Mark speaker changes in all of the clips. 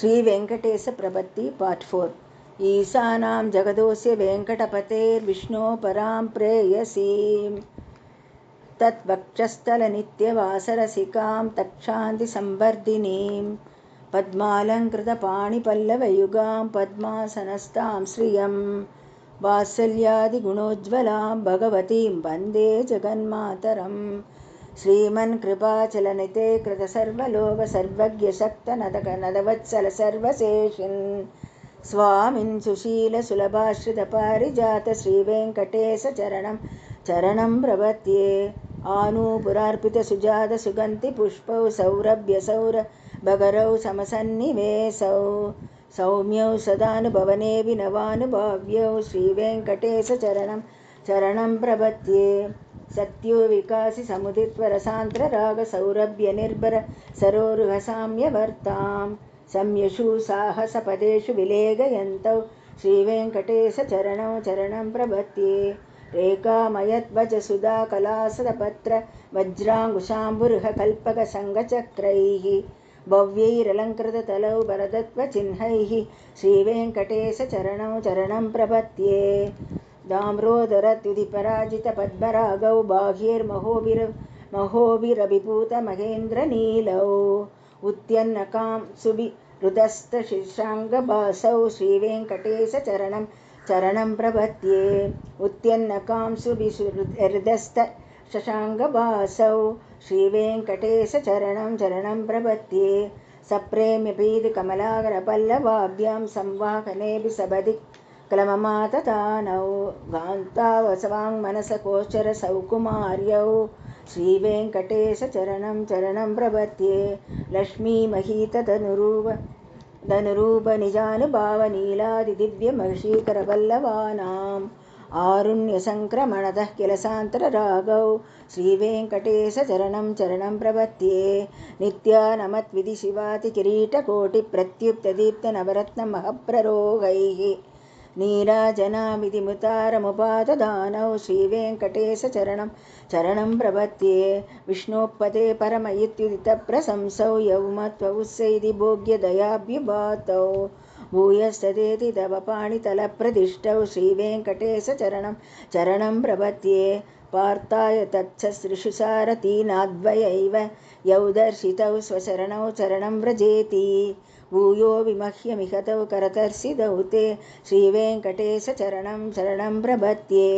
Speaker 1: श्रीवेङ्कटेशप्रपत्ति part 4 ईशानां जगदोऽस्य वेङ्कटपतेर्विष्णो परां प्रेयसीं तत्वक्षस्थलनित्यवासरसिकां तक्षान्तिसंवर्धिनीं पद्मालङ्कृतपाणिपल्लवयुगां पद्मासनस्तां श्रियं वात्सल्यादिगुणोज्ज्वलां भगवतीं वन्दे जगन्मातरम् श्रीमन्कृपाचलनिते कृतसर्वलोकसर्वज्ञशक्तनदवत्सलसर्वशेषिन् स्वामिन् सुशीलसुलभाश्रितपारिजात श्रीवेङ्कटेशचरणं प्रपद्ये आनूपुरार्पितसुजातसुगन्धिपुष्पौ सौरभ्यसौरभगरौ समसन्निवेशौ सौम्यौ सदानुभवने विनवानुभाव्यौ श्रीवेङ्कटेशचरणं प्रपद्ये सत्यो विकासि समुदित्वरसान्द्ररागसौरभ्यनिर्भर सरोरुहसाम्यवर्तां संयशु साहसपदेषु विलेगयन्तौ श्रीवेङ्कटेशचरणं प्रपद्ये रेखामयध्वजसुधाकलासपत्र वज्राङ्कुशाम्बुरुहकल्पकसङ्गचक्रैः भव्यैरलङ्कृततलौ वरदत्वचिह्नैः श्रीवेङ्कटेशचरणं प्रपद्ये दाम्रोदरत्युदिपराजितपद्मरागौ बाह्यैर्महोभिरभिभूतमहेन्द्रनीलौ उत्त्यन्नकां सुविहृदस्तशिशाङ्गभासौ श्रीवेङ्कटेशचरणं प्रपद्ये उत्त्यन्नकां सुविहृदस्तशशाङ्गभासौ श्रीवेङ्कटेशचरणं प्रपद्ये सप्रेम्यपीतकमलाकरपल्लवाभ्यां संवाहनेऽपि सबधि क्लममाततानौ गान्तावसवाङ्मनसकोचरसौकुमार्यौ श्रीवेङ्कटेशचरणं प्रपद्ये लक्ष्मीमहीततनुरूपनीलादिदिव्यमहीकरपल्लवानाम् आरुण्यसङ्क्रमणतः किलसान्तररागौ श्रीवेङ्कटेशचरणं प्रपद्ये नित्यानमद्विधिशिवातिकिरीटकोटिप्रत्युत्तदीप्तनवरत्नमहप्ररोगैः नीराजनामितिमुतारमुपाददानौ श्रीवेङ्कटेशचरणं प्रपद्ये विष्णोपते परमयित्युदितप्रशंसौ यौमत्वउत्सैति भोग्यदयाभ्युभातौ भूयस्तदेति तव पाणितलप्रदिष्टौ श्रीवेङ्कटेशचरणं प्रपद्ये पार्थाय तत्ससृषु सारथीनाद्वयैव यौ दर्शितौ स्वशरणौ चरणं व्रजेति भूयो विमह्यमिहतौ करतर्सितौ ते श्रीवेङ्कटेशचरणं प्रपद्ये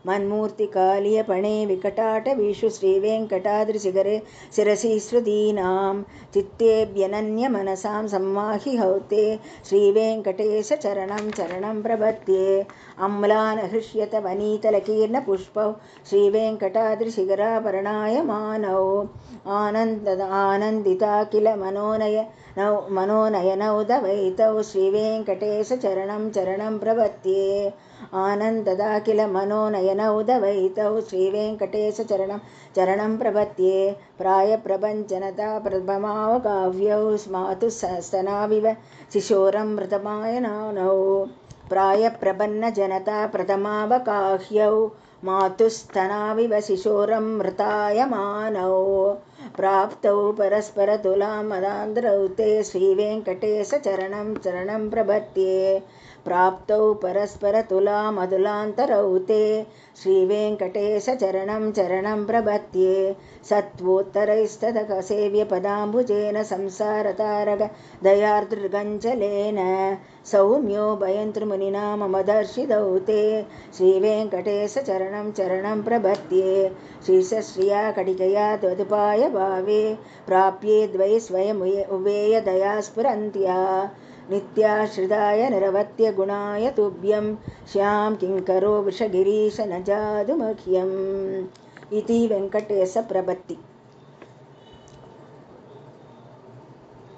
Speaker 1: मन्मूर्तिकालीयपणे विकटाटवीषु श्रीवेङ्कटाद्रिशिखरे शिरसि श्रुतीनां चित्तेऽभ्यनन्यमनसां सम्माहिहौ ते श्रीवेङ्कटेशचरणं प्रपद्ये अम्लानहृष्यत वनीतलकीर्णपुष्पौ श्रीवेङ्कटाद्रिशिखरापरणायमानौ आनन्दिता किल मनोनयनौ दवैतौ श्रीवेङ्कटेशचरणं प्रपद्ये आनन्ददा किल मनोनयनौ दवैतौ श्रीवेङ्कटेशचरणं प्रपद्ये प्रायप्रपञ्चनता प्रभमावकाव्यौ मातुस्तनाविव शिशोरमृतमायनौ प्रायप्रपन्नजनता प्रथमावकाह्यौ मातुस्तनाविव शिशोरमृतायमानौ प्राप्तौ परस्परतुलां मदान्द्रौ ते श्रीवेङ्कटेशचरणं प्रपद्ये प्राप्तौ परस्परतुलामतुलान्तरौ ते श्रीवेङ्कटेशचरणं प्रपद्ये सत्त्वोत्तरैस्ततकसेव्यपदाम्बुजेन संसारतारक दयार्द्रगञ्जलेन सौम्यो भयन्तृमुनिना मम दर्शितौ ते श्रीवेङ्कटेशचरणं प्रपद्ये श्रीसश्रिया कटिकया त्वदुपाय भावे प्राप्ये द्वये स्वयमुवेयदया स्फुरन्त्या नित्याश्रिताय निरवत्य गुणाय तुभ्यं श्यां किङ्करो वृषगिरीश न जातु मह्यम् इति वेङ्कटेशप्रपत्ति।